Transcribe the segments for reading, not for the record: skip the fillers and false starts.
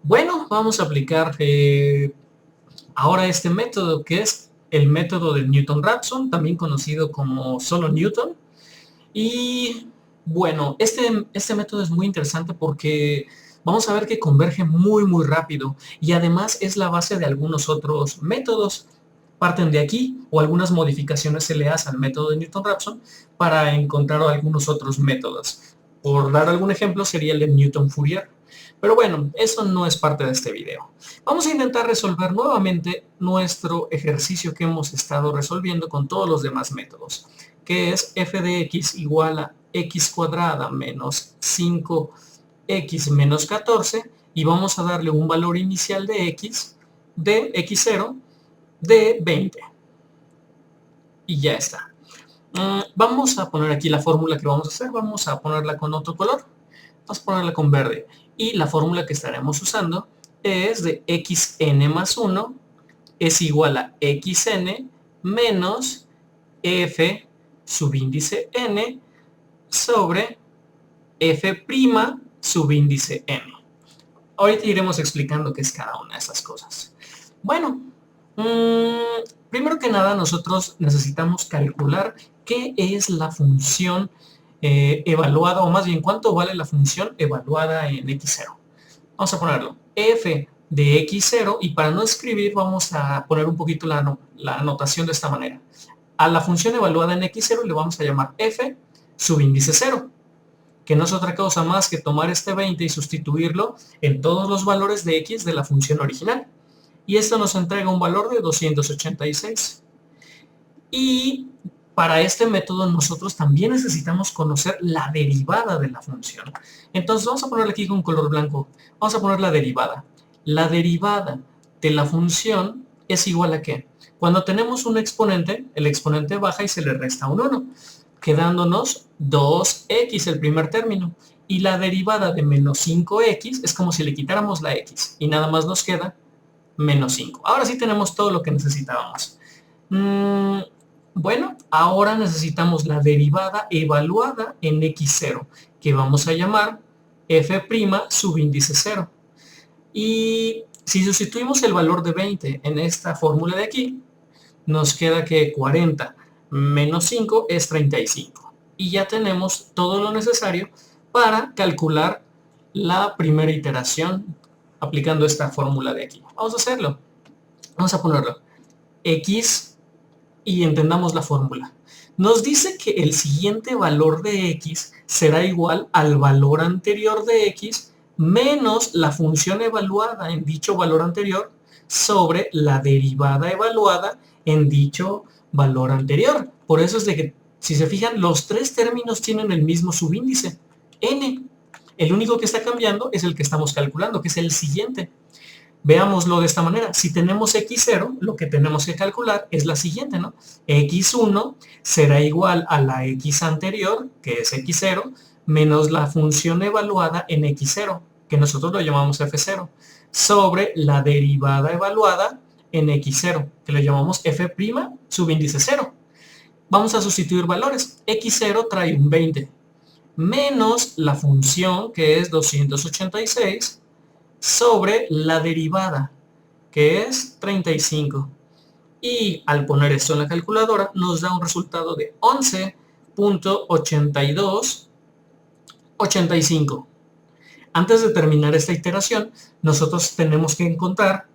Bueno, vamos a aplicar ahora este método que es el método de Newton-Raphson, también conocido como solo Newton. Y bueno, este método es muy interesante porque vamos a ver que converge muy rápido y además es la base de algunos otros métodos. Parten de aquí o algunas modificaciones se le hacen al método de Newton-Raphson para encontrar algunos otros métodos. Por dar algún ejemplo sería el de Newton-Fourier. Pero bueno, eso no es parte de este video. Vamos a intentar resolver nuevamente nuestro ejercicio que hemos estado resolviendo con todos los demás métodos, que es f de x igual a x cuadrada menos 5x menos 14, y vamos a darle un valor inicial de x, de x0, de 20. Y ya está. Vamos a poner aquí la fórmula que vamos a hacer, vamos a ponerla con otro color, vamos a ponerla con verde. Y la fórmula que estaremos usando es de xn más 1 es igual a xn menos f subíndice n sobre f' subíndice n. Ahorita iremos explicando qué es cada una de esas cosas. Bueno, primero que nada nosotros necesitamos calcular qué es la función evaluada, o más bien cuánto vale la función evaluada en x0. Vamos a ponerlo f de x0, y para no escribir vamos a poner un poquito la notación de esta manera. A la función evaluada en x0 le vamos a llamar f subíndice 0, que no es otra cosa más que tomar este 20 y sustituirlo en todos los valores de x de la función original. Y esto nos entrega un valor de 286. Y para este método nosotros también necesitamos conocer la derivada de la función. Entonces vamos a ponerle aquí con color blanco. Vamos a poner la derivada. La derivada de la función es igual a ¿qué? Cuando tenemos un exponente, el exponente baja y se le resta un 1, quedándonos 2x el primer término. Y la derivada de menos 5x es como si le quitáramos la x y nada más nos queda menos 5. Ahora sí tenemos todo lo que necesitábamos. Bueno, ahora necesitamos la derivada evaluada en x0, que vamos a llamar f' subíndice 0. Y si sustituimos el valor de 20 en esta fórmula de aquí, nos queda que 40 menos 5 es 35. Y ya tenemos todo lo necesario para calcular la primera iteración aplicando esta fórmula de aquí. Vamos a hacerlo. Vamos a ponerlo x y entendamos la fórmula. Nos dice que el siguiente valor de x será igual al valor anterior de x menos la función evaluada en dicho valor anterior sobre la derivada evaluada en dicho valor anterior. Por eso es de que, si se fijan, los tres términos tienen el mismo subíndice, n. El único que está cambiando es el que estamos calculando, que es el siguiente. Veámoslo de esta manera. Si tenemos x0, lo que tenemos que calcular es la siguiente, ¿no? x1 será igual a la x anterior, que es x0, menos la función evaluada en x0, que nosotros lo llamamos f0, sobre la derivada evaluada en x0, que lo llamamos f' subíndice 0. Vamos a sustituir valores. x0 trae un 20, menos la función, que es 286, sobre la derivada, que es 35. Y al poner esto en la calculadora nos da un resultado de 11.8285. Antes de terminar esta iteración, nosotros tenemos que encontrar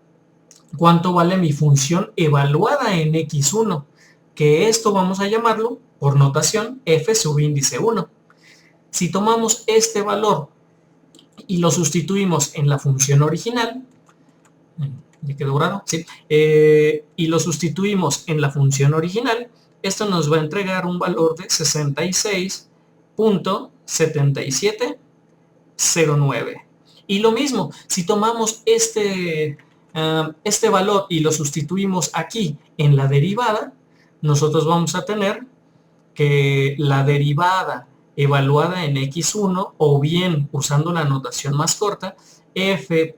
cuánto vale mi función evaluada en x1, que esto vamos a llamarlo, por notación, f subíndice 1. Si tomamos este valor y lo sustituimos en la función original, ya quedó dorado, sí, y lo sustituimos en la función original, esto nos va a entregar un valor de 66.7709. Y lo mismo, si tomamos este valor y lo sustituimos aquí en la derivada, nosotros vamos a tener que la derivada evaluada en x1, o bien usando la notación más corta, f'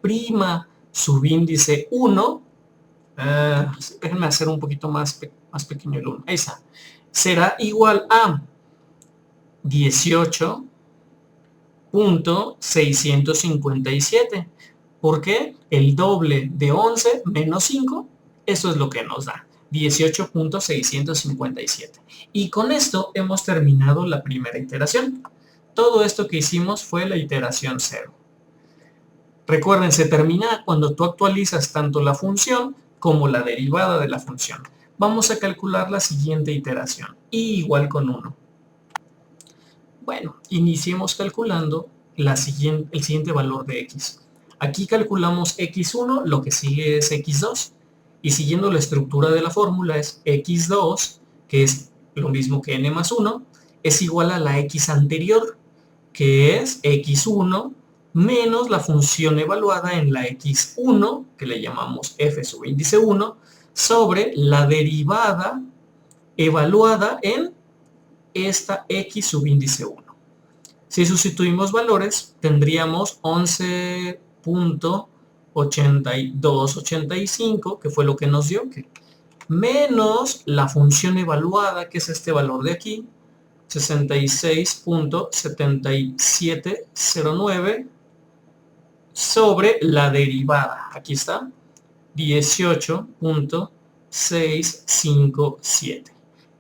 subíndice 1, déjenme hacer un poquito más pequeño el 1, esa, será igual a 18.657, ¿Por qué? El doble de 11 menos 5, eso es lo que nos da 18.657. Y con esto hemos terminado la primera iteración. Todo esto que hicimos fue la iteración 0. Recuerden, se termina cuando tú actualizas tanto la función como la derivada de la función. Vamos a calcular la siguiente iteración, y igual con 1. Bueno, iniciemos calculando el siguiente valor de x. Aquí calculamos x1, lo que sigue es x2, y siguiendo la estructura de la fórmula es x2, que es lo mismo que n más 1, es igual a la x anterior, que es x1 menos la función evaluada en la x1, que le llamamos f sub índice 1, sobre la derivada evaluada en esta x sub índice 1. Si sustituimos valores, tendríamos 11.8285, que fue lo que nos dio, menos la función evaluada, que es este valor de aquí, 66.7709, sobre la derivada, aquí está, 18.657,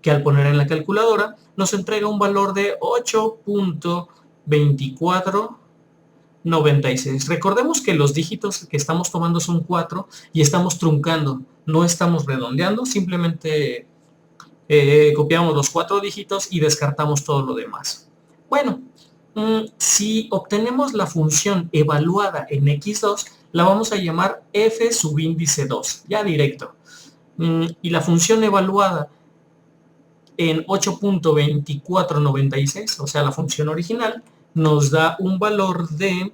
que al poner en la calculadora nos entrega un valor de 8.2496. Recordemos que los dígitos que estamos tomando son 4 y estamos truncando, no estamos redondeando, simplemente copiamos los 4 dígitos y descartamos todo lo demás. Bueno, si obtenemos la función evaluada en x2, la vamos a llamar f sub índice 2, ya directo. Y la función evaluada en 8.2496, o sea, la función original, nos da un valor de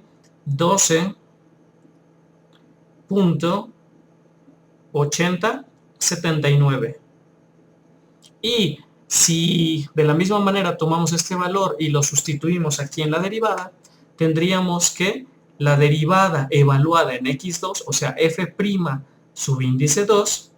12.8079. Y si de la misma manera tomamos este valor y lo sustituimos aquí en la derivada, tendríamos que la derivada evaluada en x2, o sea, f' sub índice 2,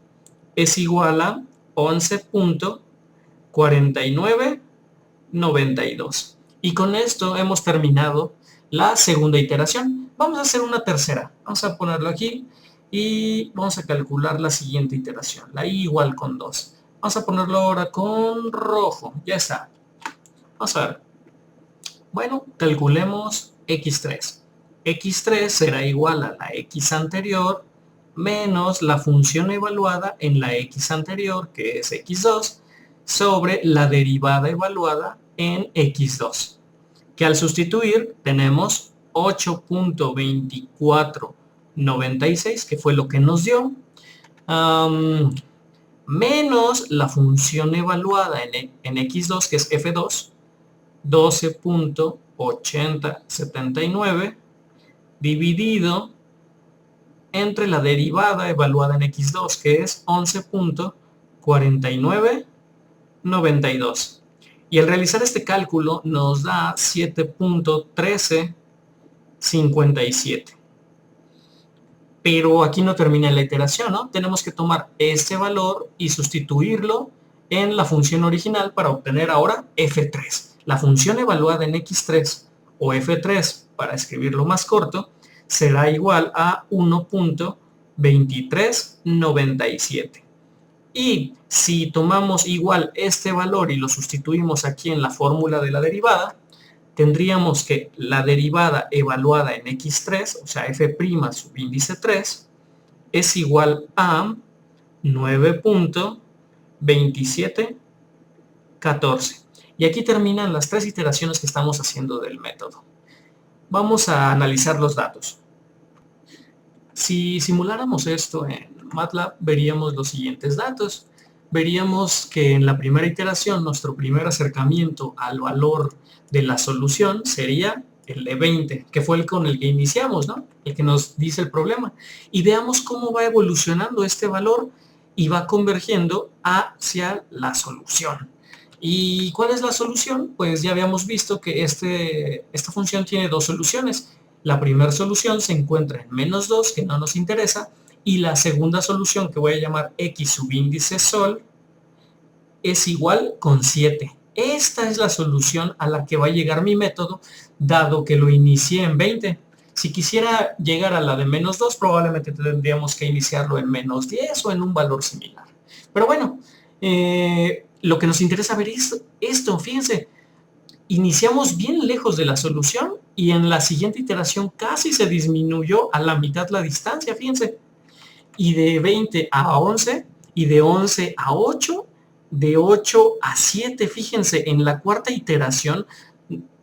es igual a 11.4992. Y con esto hemos terminado la segunda iteración. Vamos a hacer una tercera. Vamos a ponerlo aquí y vamos a calcular la siguiente iteración. La i igual con 2. Vamos a ponerlo ahora con rojo. Ya está. Vamos a ver. Bueno, calculemos x3. x3 será igual a la x anterior menos la función evaluada en la x anterior, que es x2, sobre la derivada evaluada en x2. Que al sustituir tenemos 8.2496, que fue lo que nos dio, menos la función evaluada en x2, que es f2, 12.8079, dividido entre la derivada evaluada en x2, que es 11.4992. Y al realizar este cálculo nos da 7.1357. Pero aquí no termina la iteración, ¿no? Tenemos que tomar este valor y sustituirlo en la función original para obtener ahora f3. La función evaluada en x3 o f3, para escribirlo más corto, será igual a 1.2397. Y si tomamos igual este valor y lo sustituimos aquí en la fórmula de la derivada, tendríamos que la derivada evaluada en x3, o sea, f' sub índice 3, es igual a 9.2714. Y aquí terminan las 3 iteraciones que estamos haciendo del método. Vamos a analizar los datos. Si simuláramos esto en MATLAB, veríamos los siguientes datos. Veríamos que en la primera iteración, nuestro primer acercamiento al valor de la solución sería el de 20, que fue el con el que iniciamos, ¿no? El que nos dice el problema. Y veamos cómo va evolucionando este valor y va convergiendo hacia la solución. ¿Y cuál es la solución? Pues ya habíamos visto que esta función tiene dos soluciones. La primera solución se encuentra en menos 2, que no nos interesa, y la segunda solución, que voy a llamar x sub índice sol, es igual con 7. Esta es la solución a la que va a llegar mi método, dado que lo inicié en 20. Si quisiera llegar a la de -2, probablemente tendríamos que iniciarlo en -10 o en un valor similar. Pero bueno, lo que nos interesa ver es esto, fíjense, iniciamos bien lejos de la solución y en la siguiente iteración casi se disminuyó a la mitad la distancia, fíjense. Y de 20 a 11, y de 11 a 8, de 8 a 7, fíjense, en la cuarta iteración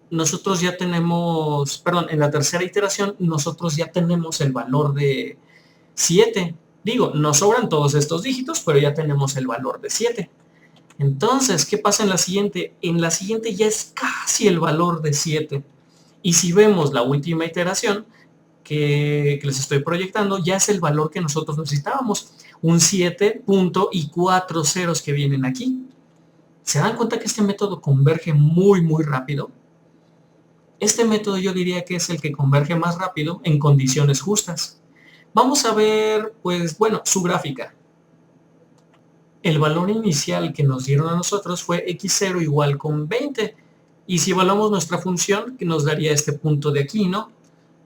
nosotros ya tenemos, perdón, en la tercera iteración nosotros ya tenemos el valor de 7. Digo, nos sobran todos estos dígitos, pero ya tenemos el valor de 7. Entonces, ¿qué pasa en la siguiente? En la siguiente ya es casi el valor de 7. Y si vemos la última iteración que les estoy proyectando, ya es el valor que nosotros necesitábamos. Un 7 punto y 4 ceros que vienen aquí. ¿Se dan cuenta que este método converge muy rápido? Este método yo diría que es el que converge más rápido en condiciones justas. Vamos a ver, pues bueno, su gráfica. El valor inicial que nos dieron a nosotros fue x0 igual con 20. Y si evaluamos nuestra función, que nos daría este punto de aquí, ¿no?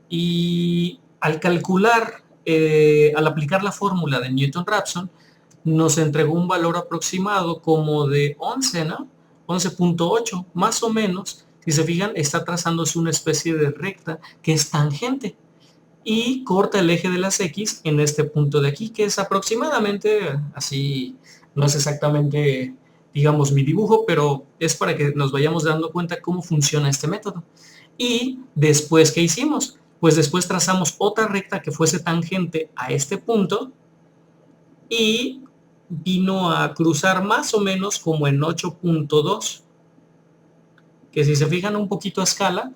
Y al calcular, al aplicar la fórmula de Newton-Raphson, nos entregó un valor aproximado como de 11, ¿no? 11.8, más o menos. Si se fijan, está trazándose una especie de recta que es tangente y corta el eje de las X en este punto de aquí, que es aproximadamente así, no es exactamente, digamos, mi dibujo, pero es para que nos vayamos dando cuenta cómo funciona este método. Y después, ¿qué hicimos? Pues después trazamos otra recta que fuese tangente a este punto y vino a cruzar más o menos como en 8.2, que si se fijan un poquito a escala,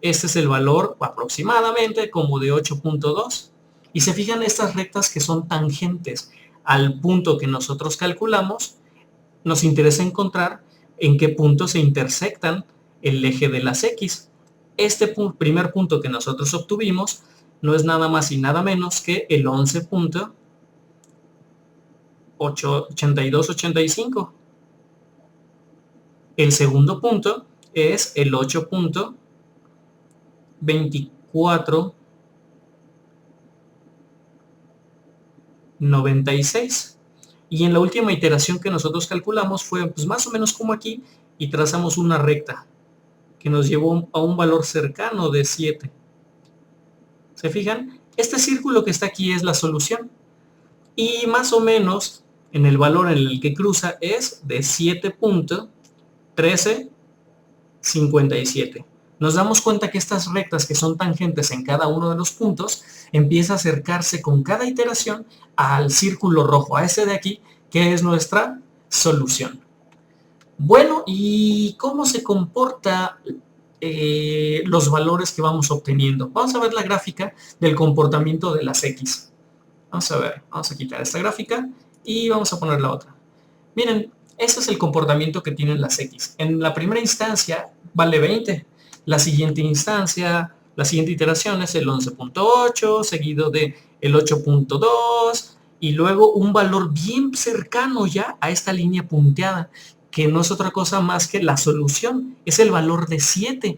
este es el valor aproximadamente como de 8.2. Y se fijan estas rectas que son tangentes al punto que nosotros calculamos, nos interesa encontrar en qué punto se intersectan el eje de las X. Este primer punto que nosotros obtuvimos no es nada más y nada menos que el 11.8285. El segundo punto es el 8.2496. Y en la última iteración que nosotros calculamos fue pues más o menos como aquí y trazamos una recta que nos llevó a un valor cercano de 7. ¿Se fijan? Este círculo que está aquí es la solución. Y más o menos en el valor en el que cruza es de 7.1357. Nos damos cuenta que estas rectas que son tangentes en cada uno de los puntos empieza a acercarse con cada iteración al círculo rojo, a ese de aquí, que es nuestra solución. Bueno, ¿y cómo se comporta los valores que vamos obteniendo? Vamos a ver la gráfica del comportamiento de las X. Vamos a ver, vamos a quitar esta gráfica y vamos a poner la otra. Miren, ese es el comportamiento que tienen las X. En la primera instancia vale 20. La siguiente instancia, la siguiente iteración es el 11.8, seguido de el 8.2 y luego un valor bien cercano ya a esta línea punteada, que no es otra cosa más que la solución. Es el valor de 7,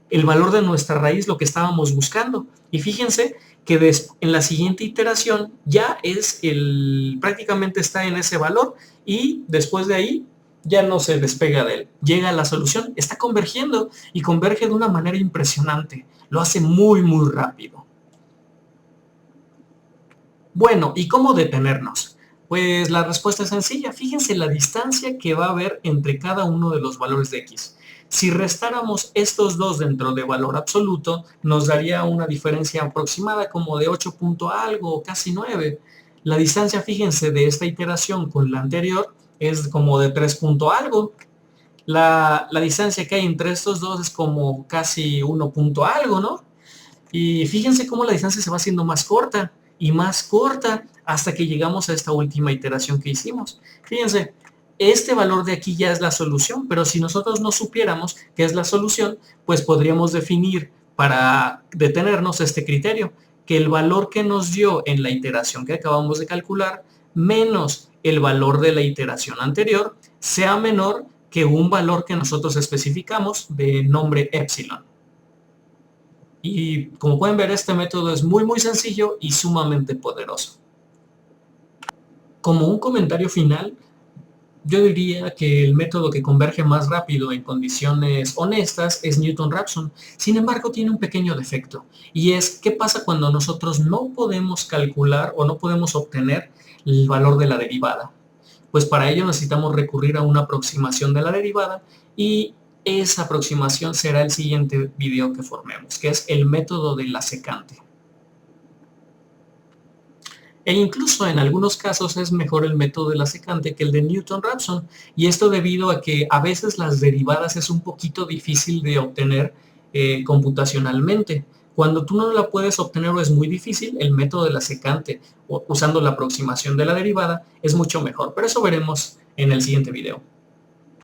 el valor de nuestra raíz, lo que estábamos buscando. Y fíjense que en la siguiente iteración ya es prácticamente está en ese valor y después de ahí ya no se despega de él. Llega a la solución, está convergiendo y converge de una manera impresionante. Lo hace muy rápido. Bueno, ¿y cómo detenernos? Pues la respuesta es sencilla. Fíjense la distancia que va a haber entre cada uno de los valores de X. Si restáramos estos dos dentro de valor absoluto, nos daría una diferencia aproximada como de 8 punto algo, casi 9. La distancia, fíjense, de esta iteración con la anterior es como de 3 punto algo. La distancia que hay entre estos dos es como casi 1 punto algo, ¿no? Y fíjense cómo la distancia se va haciendo más corta y más corta hasta que llegamos a esta última iteración que hicimos. Fíjense, este valor de aquí ya es la solución, pero si nosotros no supiéramos qué es la solución, pues podríamos definir para detenernos este criterio, que el valor que nos dio en la iteración que acabamos de calcular, menos el valor de la iteración anterior, sea menor que un valor que nosotros especificamos de nombre epsilon. Y como pueden ver, este método es muy sencillo y sumamente poderoso. Como un comentario final, yo diría que el método que converge más rápido en condiciones honestas es Newton-Raphson. Sin embargo, tiene un pequeño defecto, y es qué pasa cuando nosotros no podemos calcular o no podemos obtener el valor de la derivada. Pues para ello necesitamos recurrir a una aproximación de la derivada, y esa aproximación será el siguiente video que formemos, que es el método de la secante. E incluso en algunos casos es mejor el método de la secante que el de Newton-Raphson, y esto debido a que a veces las derivadas es un poquito difícil de obtener computacionalmente. Cuando tú no la puedes obtener o es muy difícil, el método de la secante, usando la aproximación de la derivada, es mucho mejor, pero eso veremos en el siguiente video.